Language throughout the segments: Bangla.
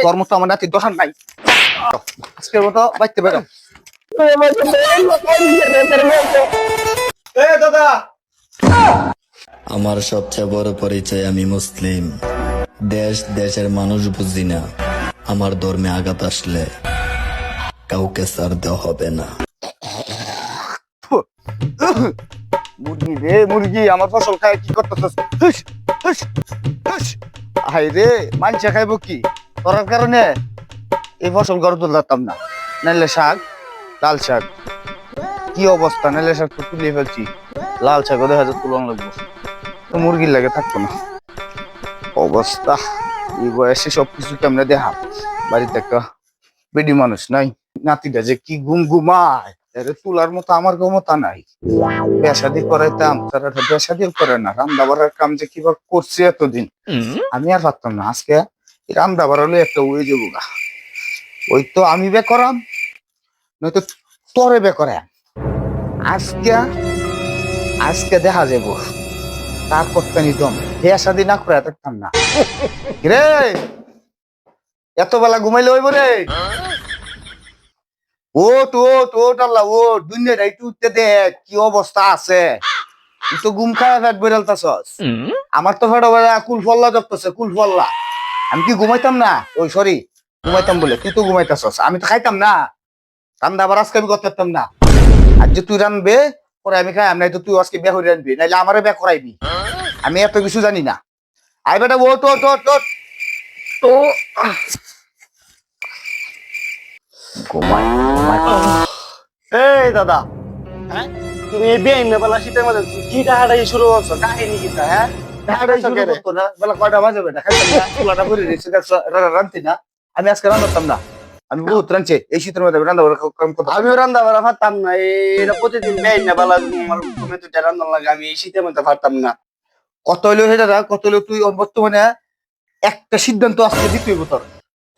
তোর মতো আমার নাতির দোকান নাই। আজকের মতো বাইতে বেরো। দাদা, আমার সবচেয়ে বড় পরিচয় আমি মুসলিম। দেশ দেশের মানুষ বুঝি না। আমার ধর্মে আঘাত আসলে কাউকে ছাড় দেওয়া হবে না। মুরগি রে মুরগি, আমার ফসল খায় কি করতেছিস? হাই রে, মানছে খাইব কি? তোর কারণে এই ফসল ঘরে তুলতাম না। নাইলে শাক, লাল শাক কি অবস্থা, নাইলে শাক তো তুলে ফেলছি, লাল শাক দেখা যায় তুলন লাগবো, তো মুরগির লাগে থাকতো না অবস্থা। এই বয়সে সবকিছু কেমনে দেখা, বাড়িতে একটা বেডি মানুষ নাই, নাতিটা যে কি ঘুম ঘুমায়, তুলার মতো আমার ক্ষমতা নাই। বেসাদি করাইতাম, তারা বেসাদি করে না, রান্না বাড়ার কাম যে কিভাবে করছে এতদিন আমি আর পারতাম না। আজকে রান্না বাড়ালে একটা ওই যাবো গা, ওই তো আমি বে করাম, নয়তো তোরে বে করে। আজকে আজকে দেখা যাবো তার করতে নিতম, বেসাদি না করে থাকতাম না রে। এত বেলা ঘুমাইলে হইব রে? ওট ওট ওট আল্লাহ ওট, দুনিয়াটা একটু উঠতে দেখ কি অবস্থা আছে। তুই তো ঘুম খায় ফেট বেড়ালতাছস, আমার তো ফেট কুলফল্লা জপতেছে কুলফল্লা। আমি কি ঘুমাইতাম না? ওই সরি, ঘুমাইতাম বলে তুই তো ঘুমাইতাছস, আমি তো খাইতাম না। রান্না আবার আজকে আমি করতে পারতাম না। আর যে তুই রানবে পরে আমি খাই, নাই তো তুই আজকে বিয়ে করে রানবি, নাইলে আমারে বিয়ে করাইবি। আমি এত কিছু জানি না। আই বেটা ওট ওট ওট ওট তো ঘুমাই ঘুমাই। এই দাদা, হ্যাঁ তুমি এই বেআইন না বেলা শীতের মধ্যে কি টাকাটাই শুরু করছো, কাহিনী কিটা? হ্যাঁ টাকাটাই শুরু করতো না, বেলা কয়টা বাজে বেটা খাইতাম না, চুলাটা ভরে দিয়েছে রানতি না। আমি আজকে রান্নাতাম না, আমি বহুত রানছি এই শীতের মধ্যে রান্না কাম করতাম। আমিও রান্না বাড়া পারতাম না, এটা প্রতিদিন বেআইন না বেলা আমার তুমি দুটা রান্না লাগে, আমি এই শীতের মধ্যে পারতাম না। কত হইলো সেটা কত হইলো, তুই বর্তমানে একটা সিদ্ধান্ত আজকে দিতে হইব তোর।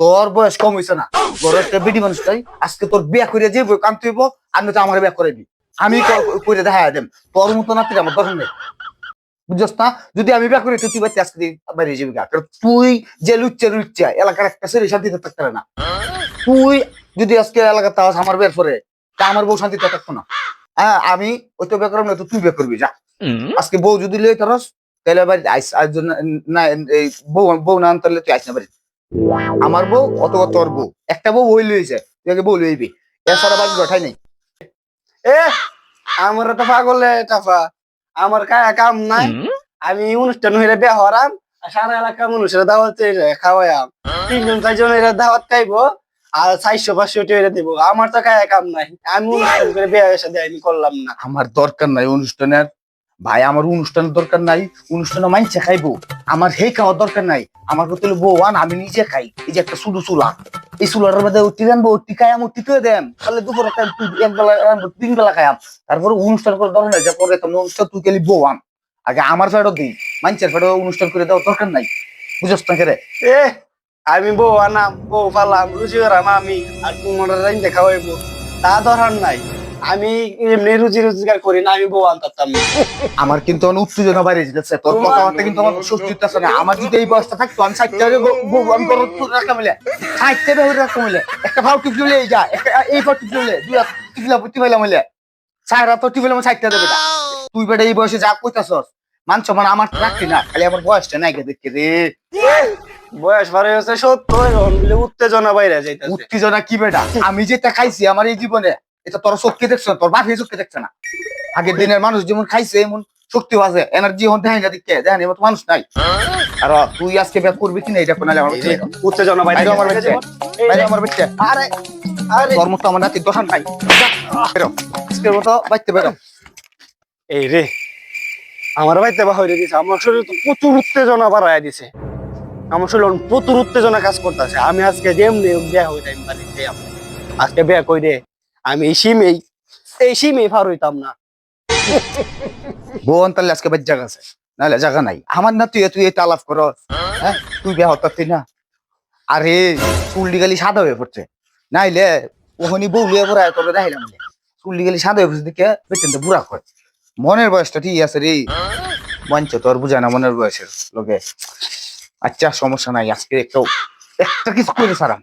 তোর বয়স কম হয়েছে না, তোর একটা বেটি মানুষ তাই আজকে তোর বিয়া করে যে কামতে হইব, আর নয়তো আমার বিয়া করাইবি। আমি করে দেখা দেম, তোর মতো নাতির আমার দরকার নেই, বুঝছস না? যদি আমি বিয়া করি তুই বাড়িতে আজকে বাইরে যাবি গা, কারণ তুই যে লুচ্চা এলাকার একটা ছেলে শান্তিতে থাকতে পারে না। তুই যদি আজকে এলাকাতে আস আমার বিয়ের পরে, তা আমার বউ শান্তিতে থাকতো না। হ্যাঁ, আমি ওই তো বিয়ে করবো না, তো তুই বিয়ে করবি যা। আজকে বউ যদি লই তারস তাহলে বাড়িতে আইস, আর না এই বউ বউ না আনতে তুই আইস না বাড়িতে। আমার বউ অত তোর বউ, একটা বউ হই লইছে, তুই আগে বউ লইবি, এছাড়া বাড়ি গঠাই নেই। এ আমার তো পাগলে টাফা, আমার কাম নাই। আমি অনুষ্ঠান হইলে বিয়া হরাম, আর সারা এলাকার মানুষের দাওয়াত খাওয়াইয়াম, 3-4 এরা দাওয়াত খাইবো, আর 400-500 টাকা দিব। আমার তো কাম নাই, আমি অনুষ্ঠান করে বিয়া সাথে আমি করলাম না। আমার দরকার নাই অনুষ্ঠানের ভাই, আমার অনুষ্ঠানের দরকার নাই, অনুষ্ঠানে মাইনছে খাইবো, আমার হে খাওয়ার দরকার নাই। আমার কত বউ আন, আমি নিজে খাই। এই যে একটা শুধু চুলা, এই চুলাটার মধ্যে অতি রানবো, অতি খাই আমি অতি তো দেন, তাহলে দুপুরে এক বেলা রানবো, 3 বেলা খাইয়াম। তারপরে অনুষ্ঠান করে দরকার নাই, যে পরে অনুষ্ঠান তুই খালি বউ আন, আগে আমার ফেরত দিই, মাইনছের ফেরত অনুষ্ঠান করে দেওয়ার দরকার নাই, বুঝছ না কেরে? এ আমি বউ আনাম, বউ পালাম, রুচি করাম আমি, আর তোমার রাইন্দে খাওয়াইবো, তা দরকার নাই। আমি এমনি রুজি রোজগার করি না, আমি বউ আনতাম না। আমার কিন্তু অনেক উত্তেজনা বাইরে যেতেছে, তোর কথাবার্তা কিন্তু আমার স্বস্তি হইতেছে না। আমার যদি এই বয়সটা থাকতো, আমি 60টা আমি রাখতাম মিলে, 60টা বেহুরে রাখতাম মিলে, একটা ভাও টিপলে এই যা, একটা এই ভাও টিপলে দুই টিপলা টিপাইলাম মিলে, 4 রাত টিপলাম 60টা দেবে না। তুই বেটা এই বয়সে যা কইতাছস, মানছ মানে আমার রাখতি না, খালি আমার বয়সটা নাই গে দেখতে রে। বয়স বাড়ে হচ্ছে 70, এখন বলে উত্তেজনা বাইরে যাইতেছে। উত্তেজনা কি বেটা? আমি যেটা খাইছি আমার এই জীবনে, এটা তোর চোখকে দেখছ না, তোর বাপে চোখকে দেখছে না। আগের দিনের মানুষ যেমন খাইছে এমন শক্তি আছে, এনার্জি এখন দেখাই না, দেখতে দেখেন এমন মানুষ নাই। আর তুই আজকে ব্যাক করবি কিনা এটা কোনালে আমার উত্তেজনা বাইরে আমার বেচে, বাইরে আমার বেচে। আরে আরে তোর মতো আমার নাতির দোকান নাই, বেরো আজকের মতো বাইতে বেরো। এই রে, আমার বাড়িতে বা হইরে দিছে, আমার শরীরে তো প্রচুর উত্তেজনা বাড়ায় দিছে। আমার শরীরে প্রচুর উত্তেজনা কাজ করতেছে। আমি আজকে যেমনি বিয়া হইতে আমি বাড়িতে আজকে বিয়া কই রে, আমি এই সিমেই ফার হইতাম না। বোন তাহলে আজকে বেচ জায়গা আছে, নাহলে জায়গা নাই। আমার না তুই এটা আলাপ কর, হ্যাঁ তুই বিয়া হতাতি না। আরে চুল্লি গালি সাদা হয়ে পড়ছে, নাইলে ওখানে বউ লিয়ে পড়ায় তোর দেখাইলাম, চুল্লি গালি সাদা হয়ে পড়ছে দিকে পেটেন্টে বুড়া কয়। মনের বয়সটা ঠিক আছে রে, মঞ্চ তোর বুঝায় না মনের বয়সের লোকে। আচ্ছা সমস্যা নাই, আজকে একটু একটা কিছু করে সারাম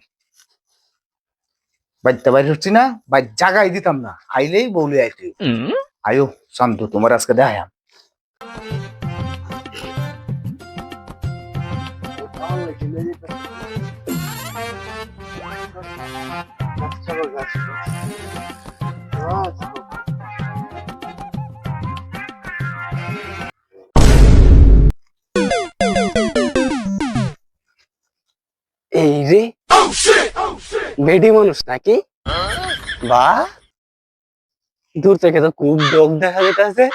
বাইতে বাইরে হচ্ছি না, বাই জাগাই দিতাম না, আইলেই বউলি আইতে আয়ো শান্ত, তোমার আজকে দেখাম। এই রে বেডি মানুষ নাকি? বা দূর থেকে তো খুব ডগ দেখা যেতেছে।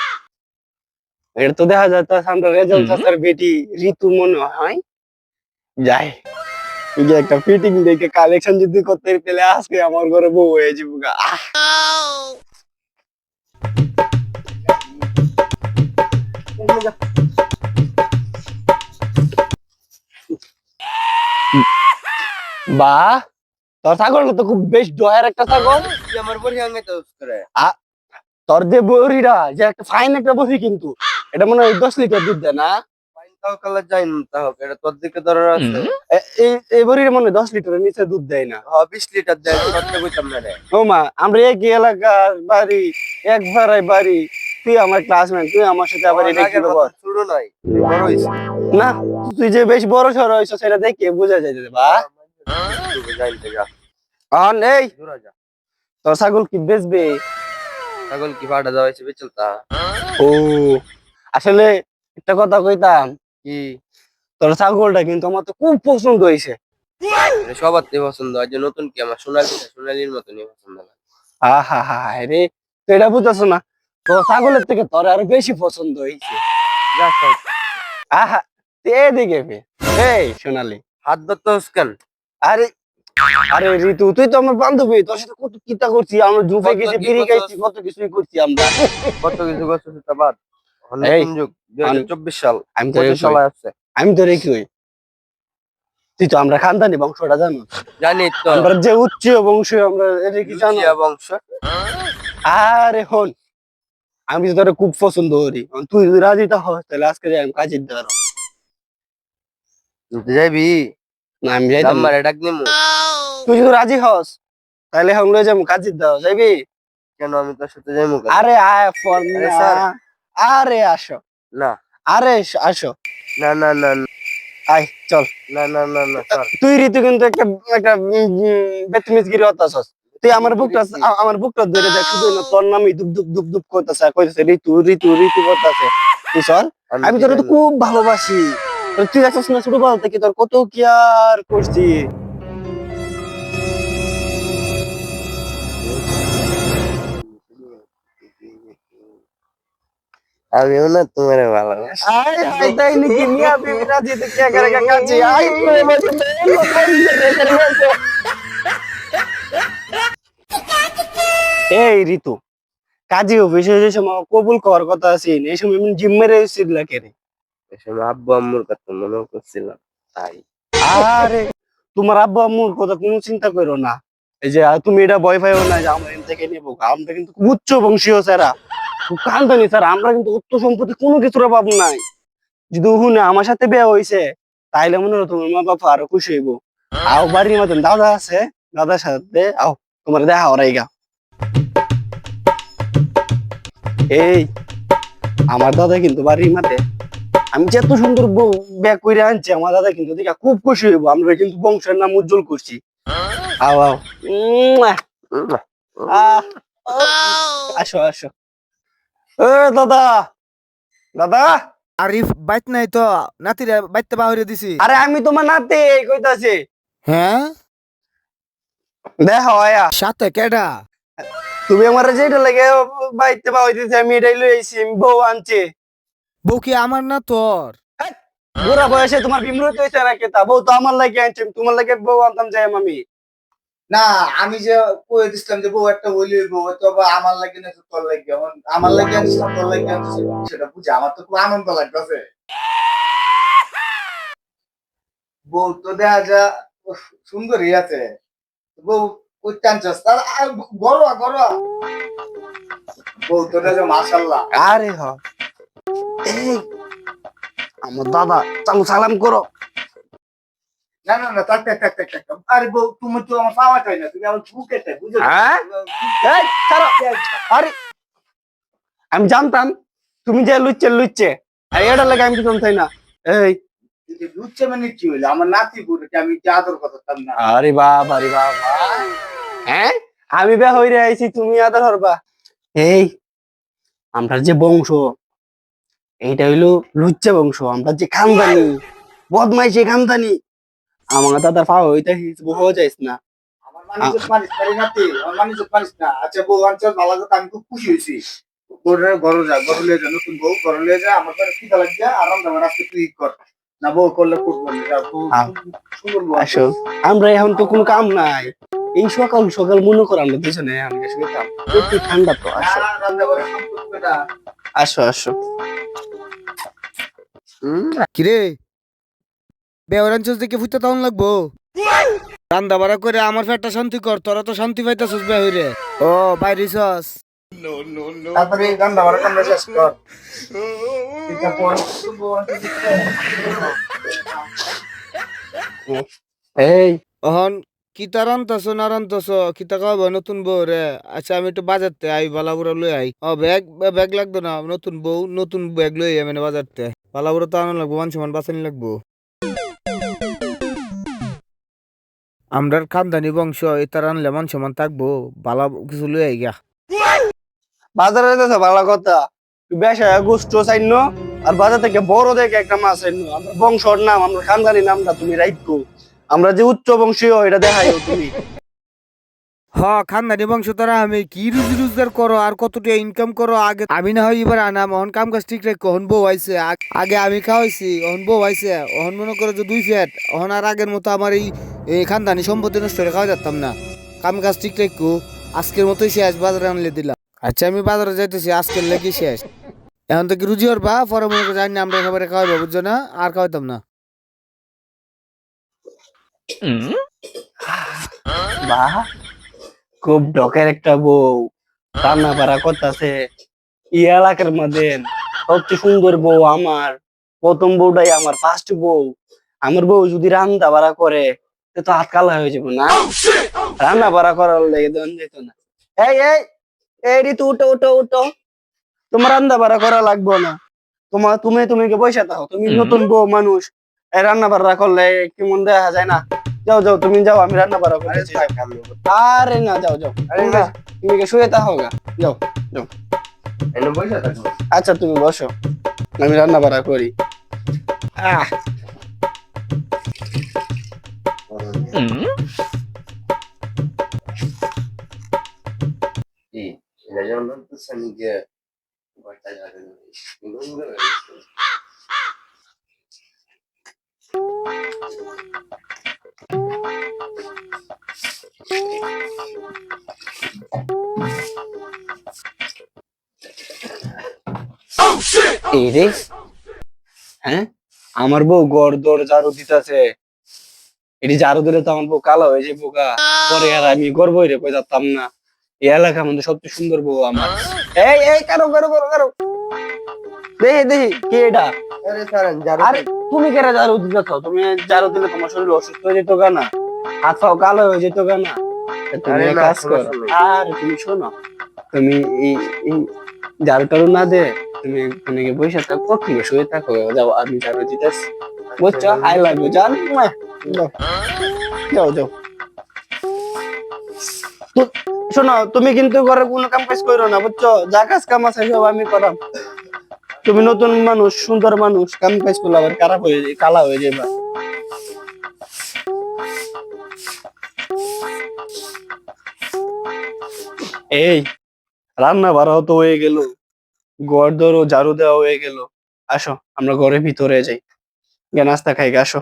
এটা তো দেখা যাচ্ছে আমরা রেজাল্ট চাচার বেটি ঋতু মনে হয়। যাই এই যে একটা ফিটিং দেখে কালেকশন যদি করতে পেলে আজকে আমার ঘরে বউ হয়ে যাবো গা। বা তোর ছাগলটা তো খুব বেশ ডয়ার একটা ছাগল। আমার পরি আঙ্গে তো করে তোর যে বড়িটা যে একটা ফাইন একটা বসি, কিন্তু এটা মনে হয় 10 লিটার দুধ দেয় না? তাও কালা যাই না, তাও এটা তোর দিকে ধরার আছে। এই বড়িটা মনে হয় 10 লিটারের নিচে দুধ দেয় না। 20 লিটার দেয়, করতে কইতাম না রে। ও মা, আমরা একই এলাকার বাড়ি, এক ভাড়ায় বাড়ি, তুই আমার ক্লাসমেট, তুই আমার সাথে আবার এটা কি ব্যাপার? শুরু নয়, বড় হইছে না, তুই যে বেশ বড় সড় হইছ সেটা দেখে বোঝা যায় যে বা এই তোর ছাগল কি বেচবে? ছাগল কি ফাটা দেওয়া হয়েছে বেচলতা? ও আসলে একটা কথা কইতাম কি? তোর ছাগলটা কিন্তু আমার তো খুব পছন্দ হয়েছে। সবার থেকে পছন্দ হয়, যে নতুন কি আমার সোনালির মতনই পছন্দ লাগে। আহা হা রে, তো এটা বুঝতেছো না, তোর ছাগলের থেকে তোর আরো বেশি পছন্দ হয়েছে। আহা এদিকে ফে, এই সোনালি হাত ধরতে কেন? আরে আরে ঋতু, তুই তো আমার বান্ধবী, তোর সাথে কত কিতা করছি আমরা, জুফে গেছি, বিড়ি খাইছি, কত কিছুই করছি আমরা। কত কিছু করছো সেটা বাদ। এই, নতুন যুগ 2024 সাল, আমি তো 25 সাল আছে। আমি তো রেখি হই, তুই তো আমরা খানদানি বংশটা জানো, জানি তো আমরা যে উচ্চ বংশ, আমরা এটা কি জানো? লুচিয়া বংশ। আরে হন, আমি তো তোরে খুব পছন্দ করি, তুই যদি রাজি তা হয় তাহলে আজকে যাই আমি কাজের দ্বারা। তুই যাবি? না আমি যাইতাম না। আমারে ডাক নিমু। তুই যদি রাজি হস তাহলে এখন লয়ে যাবো কাজের দ্বারা, যাইবি? কেন, আমি তোর সাথে যাইমু কেন? আরে আয় ফোন, আরে স্যার। আরে আসো, না আরে আসো, না না না না, আয় চল। না না না না স্যার। তুই ঋতু কিন্তু একটা একটা বেতমিজগিরি হতাছস, তুই আমার বুকটা ধরে দেখ, শুধু না তোর নামই দুপ দুপ দুপ দুপ করতেছে, কইতেছে ঋতু ঋতু ঋতু করতেছে। তুই চল, আমি তোর তো খুব ভালোবাসি, তুই দেখছিস না ছোটবেলা থেকে তোর কত কি আর করছি। আমিও না তোমার ভালোবাসি। আয় আয় তাই নাকি, মিয়া বিবি রাজি তো কে করেগা কাজী, আয় করে বসে এই ঋতু, কাজী অফিসে যে সময় কবুল করার কথা আছে এই সময় জিম মেরে এসেছিল কে রে? এসব আব্বু আম্মুর কথা মনে করছিলাম তাই। আরে তোমার আব্বু আম্মুর কথা কোনো চিন্তা করো না, এই যে তুমি এটা ভয় পাইও না যে আমরা এখান থেকে নেবো, আমরা কিন্তু খুব উচ্চ বংশীয় স্যারা, খুব কান্দানি স্যার, আমরা কিন্তু উচ্চ সম্পত্তি কোনো কিছুর অভাব নাই। যদি হুনে আমার সাথে বিয়ে হয়েছে তাইলে মনে হলো তোমার মা বাবা আরো খুশি হইব। আও বাড়ির মতন দাদা আছে, দাদার সাথে আও তোমার দেখা ওরাই গা। এই আমার দাদা কিন্তু বাড়ির মাঠে, আমি যে এত সুন্দর বউ ব্যাগ করে আনছি, আমার দাদা কিন্তু দেখা খুব খুশি হইব, আমরা কিন্তু বংশের নাম উজ্জ্বল করছি। আও আও আহ, আসো আসো। এ দাদা, দাদা, আরিফ বাইত নাই তো, নাতিরে বাইতে বাহিরে দিছি। আরে আমি তোমার নাতি কইতাছি, হ্যাঁ, দেখা আয়া সাথে কেডা? তুমি আমার যেটা লাগে বাইতে বা হইতেছে, আমি এটাই লই আইছি, আমি বউ আনছি। বউ কি আমার না তোর? বুড়া বয়সে তোমার বিমরত হয়েছে না কেতা, বউ তো আমার লাগে আনছি, তোমার লাগে বউ আনতাম যাই আমি। না, আমি যে কয়ে দিছিলাম যে বউ একটা হইলে বউ তো আবার আমার লাগে না তোর লাগে, এখন আমার লাগে আনছিস না তোর লাগে আনছিস, সেটা বুঝে আমার তো খুব আনন্দ লাগতেছে। বউ তো দেখা যা সুন্দরী আছে, বউ কইতে আনছিস তার গরোয়া গরোয়া বউ তো দেখা যা মাশাআল্লাহ। আরে হ, এই আমার দাদা, চালু সালাম করো। না না না থাক থাক থাক থাক থাক। আরে বউ তুমি তো আমার পাওয়া চাই না, তুমি আমার বুকে চাই, বুঝো? হ্যাঁ? এই, ছাড়ো। আরে আমি জানতাম তুমি যে লুচ্ছে লুচ্ছে, আর এটা লাগে আমি তো জানতাই না। এই লুচ্ছে মানে কি হইলো? আমার নাতি বুড়োকে আমি কি আদর করতাম না? আরে বাবা রে বাবা, হ্যাঁ আমি বে হইরে আইছি তুমি আদর হরবা। এই আমরা যে বংশ, এইটা হইলো লুচ্চা বংশ, আমরা যে খানদানি বদমাইশি খানদানি, আমার দাদার পাওয়া হইতে বহু যাইস না। আমার মানুষের পারিস পারি নাতি, আমার মানুষের পারিস না। আচ্ছা বউ আনছো ভালো কথা, আমি খুব খুশি হয়েছি। ঘরে যা, ঘরে লিয়ে যা, নতুন বউ ঘরে লিয়ে যা, আমার কাছে খিদা লাগছে, আরাম দাবার আজকে তুই কর না, বউ করলে করবো না। যা, বউ সুন্দর বউ আছে। আসো, আমরা এখন তো কোনো কাম নাই, এই সকাল সকাল মনে করো আমরা দুজনে আমি শুনতাম একটু ঠান্ডা তো। আসো না, রান্না করে সম্পর্ক না। আসো আসো। কিরে বেহরাঞ্চল থেকে ফুটতে তখন লাগবো রান্দা বাড়া করে আমার পেটটা শান্তি কর, তোরা তো শান্তি পাইতেছিস বেহরে। ও বাইরিছস তাড়াতাড়ি রান্না বাড়া কামড়া শেষ কর। এটা পর বউ আনতে দিচ্ছে। এই অহন কিতা রান্তাছ না রান্তাছ কিতা খাওয়াবো নতুন বউ রে? আচ্ছা আমি একটু বাজারতে আই, বালাবুড়া লই আই। ও ব্যাগ ব্যাগ লাগতো না, নতুন বউ নতুন ব্যাগ লই আই মানে বাজারতে। বালাবুড়া তো আনা লাগবো, মান সমান বাঁচানি লাগবো। আমরার খানদানি বংশ এটা রানলে মান সমান থাকবো, বালা কিছু লই আই গা। বাজারে যেতেছে ভালো কথা, বেশা গোষ্ঠ চাইন আর বাজার থেকে বড় দেখে একটা মাছ চাইন। আমরা বংশর নাম, আমরা খানদানি নামটা তুমি রাখো, আমরা যে উচ্চ বংশীয় এটা দেখাইও তুমি। হ খানদানি বংশ তারা আমি কি রুজি রোজগার করো আর কতটা ইনকাম করো আগে আমি না হয় এবার আনাম। অহন কাম কাজ ঠিক রাখো, অহন বউ আইছে, আগে আমি খাওয়াইছি, অহন বউ আইছে, অহন মনে করো যে দুই ফ্যাট, অহন আর আগের মতো আমার এই খানদানি সম্পত্তি নষ্ট করে খাওয়া যেতাম না। কাম কাজ ঠিক রাখো, আজকের মতোই শেষ, বাজারে আনলে দিলাম। আচ্ছা আমি বাজারে যাইতেছি, আজকের লেগে শেষ। এখন তো কি রুজি ওর বা পরে মনে করে জানি না আমরা সবাই খাওয়াবো, বুঝছো না? আর খাওয়াইতাম না। বাহ, খুব ঢকের একটা বউ, রান্না বাড়া করতেছে এই এলাকার মধ্যে। সবচেয়ে সুন্দর বউ আমার, প্রথম বউটাই আমার, ফার্স্ট বউ। আমার বউ যদি রান্না বাড়া করে তো হাত কালা হয়ে যাবো না, রান্না বাড়া করার লেগে দেন যেত না। এই এই এই ঋতু উঠো উঠো উঠো, তোমার রান্না বাড়া করা লাগবে না। তুমি তুমি কি পয়সা দাও, তুমি নতুন বউ মানুষ, এই রান্না বাড়া করলে কেমন দেখা যায় না। যাও যাও তুমি যাও, আমি রান্না বাড়া আরে করতেছি। থাক, আমি আরে না, যাও যাও, আরে না, তুমি কি শুয়ে থাকো গা, যাও যাও। এলো বসে থাকো। আচ্ছা তুমি বসো, আমি রান্না বাড়া করি। আহ এই রে, হ্যাঁ আমার বউ গড় দর ঝাড়ু দিতেছে, এটি ঝাড়ু দিলে তো আমার বউ কালো হয়ে যায় বোকা। পরে আর আমি গর্ব হইরে কই যেতাম না, এই এলাকার মধ্যে সবচেয়ে সুন্দর বউ আমার। এই এই কারো কারো কারো কারো, দেখি দেখি কি এটা। আরে ছাড়েন, যারো আরে তুমি কেন ঝাড়ু দিতেছ? তুমি ঝাড়ু দিলে তোমার শরীর অসুস্থ হয়ে যেত কেনা, হাত পাও কালো হয়ে যেত কেনা। তুমি আরে এক না, কাজ করো, সমস্যা নেই। আর তুমি শোনো, তুমি এই ঝাড়ু টাড়ু না দে, তুমি ওখানে গিয়ে বসে থাকো, ঠিক শুয়ে থাকো, যাও আমি ঝাড়ু দিতেছি, বুঝছো? আই লাভ ইউ জান, যাও যাও যাও। তো শোনো, তুমি কিন্তু ঘরে কোনো কাম কাজ করো না, বুঝছো? যা কাজ কাম আছে সব আমি করাম। তুমি নতুন মানুষ, সুন্দর মানুষ, কাম কাজ করলে আবার খারাপ হয়ে যায়, কালা হয়ে যাবে। এই রান্না বাড়াও তো হয়ে গেল, ঘর ধরো ঝাড়ু দেওয়া হয়ে গেল, আসো আমরা ঘরের ভিতরে যাই, গিয়ে নাস্তা খাই গে, আসো।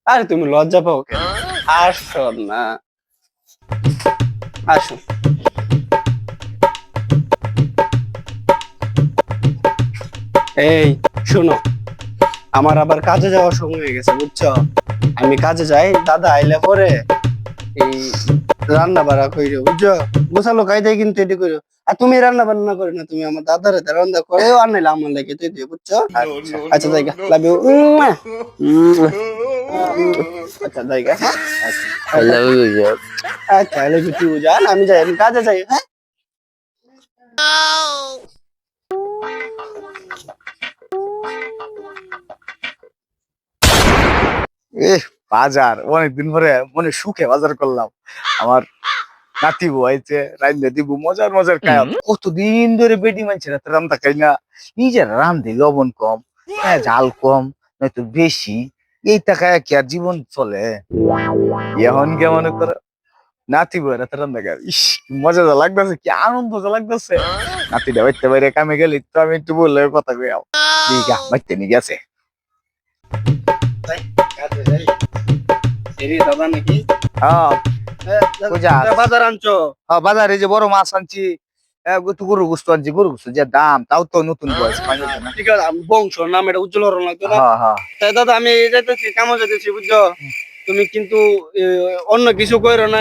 আরে তুমি লজ্জা পাও কেন? আসো না, আসো। এই শোনো, আমার আবার কাজে যাওয়ার সময় হয়ে গেছে, বুঝছো? আমি কাজে যাই, দাদা আইলে পরে এই রান্না বাড়া কইরো, বুঝছো? গোছালো কায়দায় কিন্তু এটি কইরো। আর তুমি রান্না বান্না করে না, তুমি আমার দাদার হাতে রান্না করে আনাইলে আমার লাগে তুই দিয়ে, বুঝছো? আচ্ছা জায়গা লাভ ইউ। আচ্ছা জায়গা, হ্যাঁ আচ্ছা আই লাভ ইউ টু জান। আমি যাই, আমি কাজে যাই, হ্যাঁ। বাজার অনেকদিন পরে মনে সুখে বাজার করলাম। আমার নাতি বইছে রান্ধে দিব মজার মজার খাই। কতদিন ধরে বেডি মানছে না রান্না খাই না, নিজের রান্ধে লবণ কম, হ্যাঁ ঝাল কম নয়তো বেশি, এই টাকায় কি আর জীবন চলে? এখন কেমন করে নাতি বই রাতে রান্না খাই, ইস কি মজা যা লাগতেছে, কি আনন্দ যা লাগতেছে। নাতিটা বাইতে বাইরে কামে গেলি তো আমি একটু বললে কথা কই ঠিক আছে বাইতে নিয়ে গেছে। কাজে যাই। এরি দাদা নাকি? হ্যাঁ বুঝা। বাজার আনছো? বাজারে যে বড় মাছ আনছি, গরু গোস্ত আনছি, গরু গোস্ত যে দাম, তাও তো নতুন বয়স পাইনি না। ঠিক আছে, আমি বংশ নাম এটা উজ্জ্বল হরণ লাগতো না। হ্যাঁ হ্যাঁ তাই দাদা আমি যাইতেছি, কামে যাইতেছি, বুঝছো? তুমি কিন্তু অন্য কিছু কইরো না,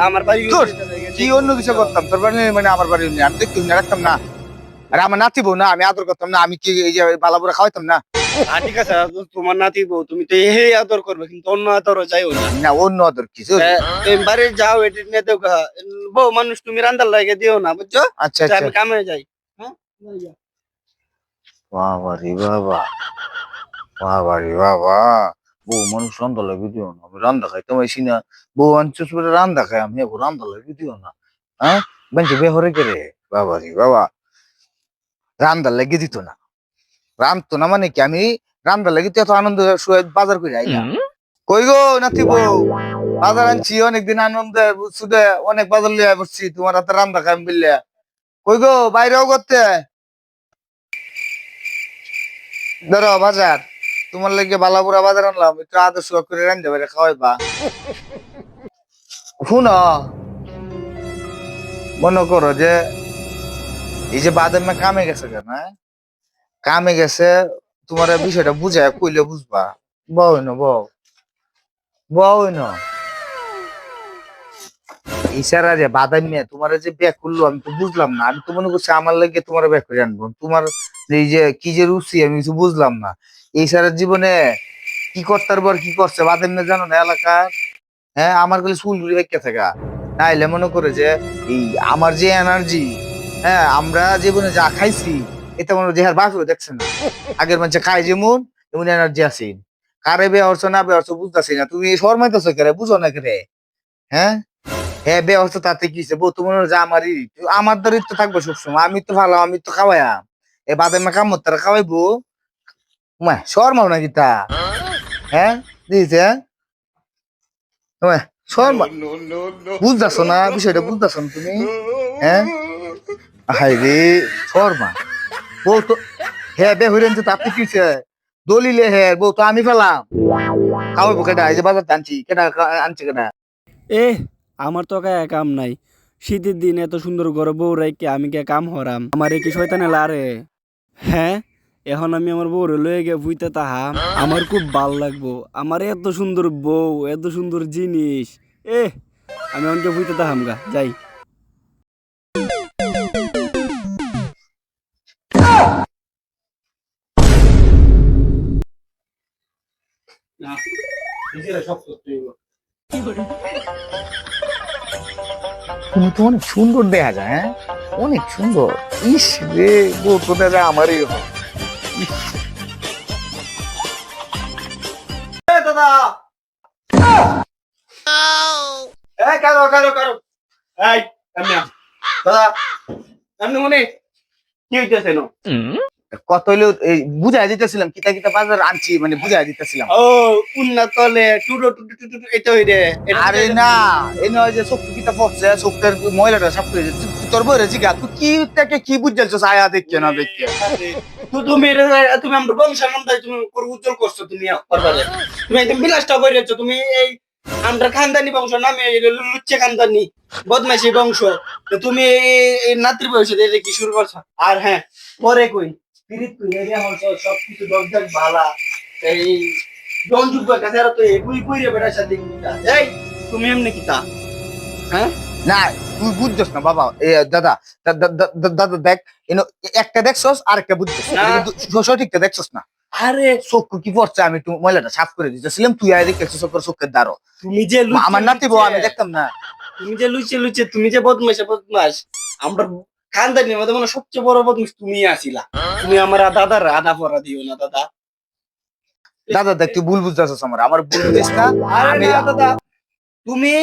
আমার বাড়ি ধুর, কি অন্য কিছু করতাম তোর বাড়ি মানে আমার বাড়ি নেই, আমি দেখতে রাখতাম না। আরে আমার নাতি বউ না, আমি আদর করতাম না? আমি কি এই যে বালাবুরা খাওয়াইতাম না? ঠিক আছে, তোমার নাতি বউ, তুমি তো এই আদর করবে, কিন্তু অন্য আদর যাইও না। না অন্য আদর কিছু। তুমি বাড়ি যাও, এটি নিয়ে দেও গা। বউ মানুষ, তুমি রান্দার লাগে দিও না, বুঝছো? আচ্ছা তা আচ্ছা। আমি কামে যাই, হ্যাঁ। বাবা রে বাবা, বাবা রে বাবা, বউ মানুষ রান্না লাগে দিও না, আমি রান্না খাইতাম আইসি না, বউ আনছিস বলে রান্না খাই, আমি এখন রান্না লাগে দিও না, হ্যাঁ বেঞ্চে বেহরে করে। বাবা রে বাবা, রান্দার লাগে দিত না, রান্ধতো না মানে কি? আমি রান্দার লাগে তো এত আনন্দ বাজার করে আই না। কই গো নাতি বউ, বাজার আনছি অনেকদিন আনন্দে সুদে অনেক বাজার লিয়ে বসছি, তোমার হাতে রান্না খাই বললে। কই গো বাইরেও করতে ধরো বাজার, তোমার লাগে বালাপুরা বাজার আনলাম, একটু আদর্শ করে রান্ধতে পারে খাওয়াইবা। শুনো, মনে করো যে এই যে বাদামে কামে গেছে কেন, কামে গেছে, তোমার এই বিষয়টা বুঝায় কইলে বুঝবা। বউ না বউ, বউ না ইশারা যে বাদাম নিয়ে তোমার যে ব্যাগ করলো, আমি তো বুঝলাম না। আমি তো মনে করছি আমার লাগে তোমার ব্যাগ করে আনবো, তোমার এই যে কি যে রুচি আমি কিছু বুঝলাম না। এই সারা জীবনে কি করতার পর কি করছে বাদাম নিয়ে জানো না এলাকার? হ্যাঁ আমার কাছে চুল ঘুরে বেঁকে থাকা, নাইলে মনে করে যে এই আমার যে এনার্জি, হ্যাঁ আমরা জীবনে যা খাইছি এতে মনে যে বাসও দেখছে না। আগের মানুষ খাই যেমন তেমন এনার্জি আছে, কারে বে হচ্ছে না বে হচ্ছে বুঝতেছি না। তুমি শর্মাইতেছো কেরে, বুঝো না কেরে? হ্যাঁ হ্যাঁ বে হচ্ছে তাতে কি বউ তো মনে হয় যে আমারই, আমার দারিদ্র থাকবো সবসময়, আমি তো ভালো, আমি তো খাওয়াইয়াম, এ বাদামে কাম তারা খাওয়াইবো, শর্মাও নাকি তা? হ্যাঁ দিয়েছে, শর্মা বুঝতেছো না বিষয়টা, বুঝতেছো না তুমি? হ্যাঁ হাই রে শর্মা, বউ তো হ্যাঁ বে হইলেন তো তাতে কিছে দলিলে, হ্যাঁ বউ তো আমি ফেলাম, খাওয়াইবো কেটা? এই যে বাজার আনছি কেটা, আনছি কেটা? এ আমার তো কায়া কাম নাই, শীতের দিন এত সুন্দর ঘরে বউ রাইকে আমি কে কাম হরাম? আমার কি শয়তানে লারে? হ্যাঁ এখন আমি আমার বউরে লয়ে গিয়ে বুইতে তাহাম, আমার খুব ভাল লাগবো। আমার এত সুন্দর বউ, এত সুন্দর জিনিস, আমি অনকে বুইতে তাহাম গা, যাই। তুমি তো অনেক সুন্দর দেখা যায়, হ্যাঁ অনেক সুন্দর। ইস রে বউ তো দেখা যায় আমারই হয়। দাদা এই কারো কারো কারো, এই এমনি দাদা, এমনি মনে কি হইতেছে না? কত হইলো এই বুঝাই দিতেছিলাম, কিতা কিতা বাজার আনছি মানে বুঝাই দিতেছিলাম। ও উন্নত তলে টুটো টুটো টুটো এটা হই রে। আরে না এই নয় যে চোখ কিতা পড়ছে, চোখের ময়লাটা সাফ করে দিচ্ছে। তোর বইরে জিগা তুই কি থেকে কি বুঝাইছো আয়া দেখকে না দেখকে? তুমি তুমি আমরা বংশের মধ্যে তুমি উজ্জ্বল করছো, তুমি করবারে তুমি একদম বিলাসটা করেছো। তুমি এই আমরা খানদানি বংশ নামে লুচ্চে খানদানি বদমাইশি বংশ, তো তুমি এই নাতির বয়সে এটা কি শুরু করছো? আর হ্যাঁ পরে কই পিরিত কই এরিয়া হলছ সবকিছু দরজাক ভালা, এই জনযুগ কাছে আর তো এগুই কইরে বেড়ার সাথে কিতা। এই তুমি এমনি কিতা? হ্যাঁ না তুই বুঝছস না বাবা। এ দাদা দাদা দেখ, একটা দেখছস আর একটা বুঝছস, না। সঠিকটা দেখছস না। আরে চক্ষু কি পড়ছে, আমি একটু ময়লাটা সাফ করে দিতেছিলাম, তুই আয় দেখতেছিস ওপর চোখের দ্বারো। তুমি যে আমার নাতি বউ আমি দেখতাম না। তুমি যে লুচে লুচে, তুমি যে বদমাস, আমরা খানদানির মধ্যে মানে সবচেয়ে বড় বদমাস তুমি আসিলা। তুমি আমার দাদার আদা পরা দিও না দাদা। দাদা দেখ, তুই ভুল বুঝতেছস, আমার ভুল বুঝিস না। আরে আমি না দাদা, তুমি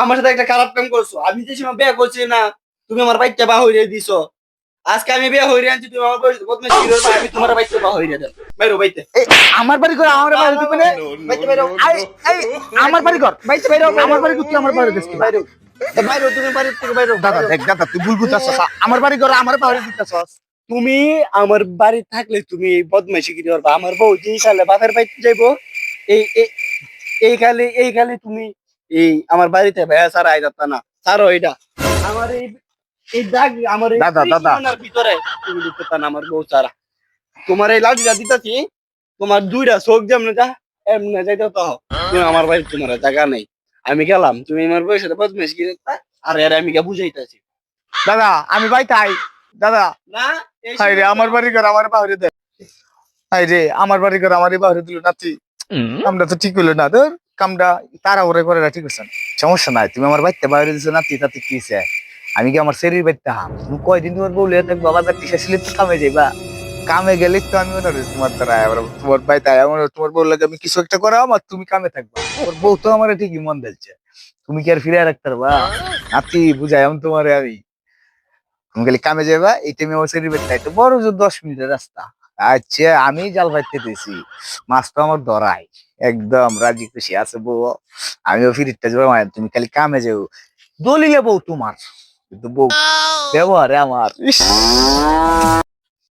আমার সাথে একটা খারাপ কাম করছো। আমি যে সময় বিয়ে করছি না, তুমি আমার বাচ্চা বা হইরে দিছো। আজকে আমি বিয়ে হইরে আনছি, তুমি আমার বদমাস কি করবে? আমি তোমার বাচ্চা বা হইরে দেব। বাইরো বাইতে। এই, আমার বাড়ি ঘর আমার বাড়ি দিবি না। বাইতে বাইরো। এই, আমার বাড়ি ঘর, বাইতে বাইরো। আমার বাড়ি ঘর, তুই আমার বাড়ি দিস কি? বাইরো। বাইরো, তুমি বাড়ি থেকে বাইরো। দাদা দেখ, দাদা তুই ভুল বুঝতেছস, আমার বাড়ি ঘর আমার বাড়ি দিতেছস। তুমি আমার বাড়ি থাকলে তুমি এই বদমাইশি কি করবা? আমার বউ যে সালে বাপের বাড়িতে যাইবো, এই এই এই খালি তুমি এই আমার বাড়িতে ভাইয়া সারা আইতা না। সারো এটা আমার এই দাগ, আমার এই দাদা, দাদা। সীমানার ভিতরে তুমি দিতে না আমার বউ সারা। তোমার এই লাঠিটা দিতেছি, তোমার দুইটা চোখ যেমন যা এমনি যাইতে তো তুমি আমার বাড়িতে, তোমার জায়গা নেই। আমি গেলাম, তুমি আমার বউয়ের সাথে বদমাইশি কি করতা? আর এর আমি বুঝাইতেছি দাদা আমি ভাই তাই, দাদা না। এই হাই রে, আমার বাড়ি ঘর আমার বাড়ি দে। হাই রে, আমার বাড়ি ঘর আমার বাড়ি দিল নাতি। কামটা তো ঠিক হইলো না, তোর কামটা তারা ওরে করে ঠিক হচ্ছে না। সমস্যা নাই, তুমি আমার বাড়িতে বাইরে দিছো নাতি, তাতে কি হইছে? আমি কি আমার শরীর বাড়িতে হাম? তুমি কয়দিন তোমার বউ লিয়ে থাকবো, বাবা তার টিসা ছিলে তো কামে যাইবা। কামে গেলে তো আমি মনে হয় তোমার দ্বারা তোমার বাড়িতে আমার তোমার বউ লাগে আমি কিছু একটা করাম আর তুমি কামে থাকবা। তোর বউ তো আমার ঠিকই মন দিচ্ছে, তুমি কি আর ফিরে রাখতে পারবা? নাতি বুঝাই আমি তোমারে, আমি তুমি খালি কামে যাবা, এই টাইমে আমার শরীর বাড়িতে তো বড় যে 10 মিনিটের রাস্তা। আচ্ছা আমি জাল বাইতে দিয়েছি, মাছ তো আমার ধরাই, একদম রাজি খুশি আছে বউ। আমিও ফিরিটটা যাবো, তুমি খালি কামে যাও। দলিলে বউ তোমার, কিন্তু বউ ব্যবহারে আমার ইস।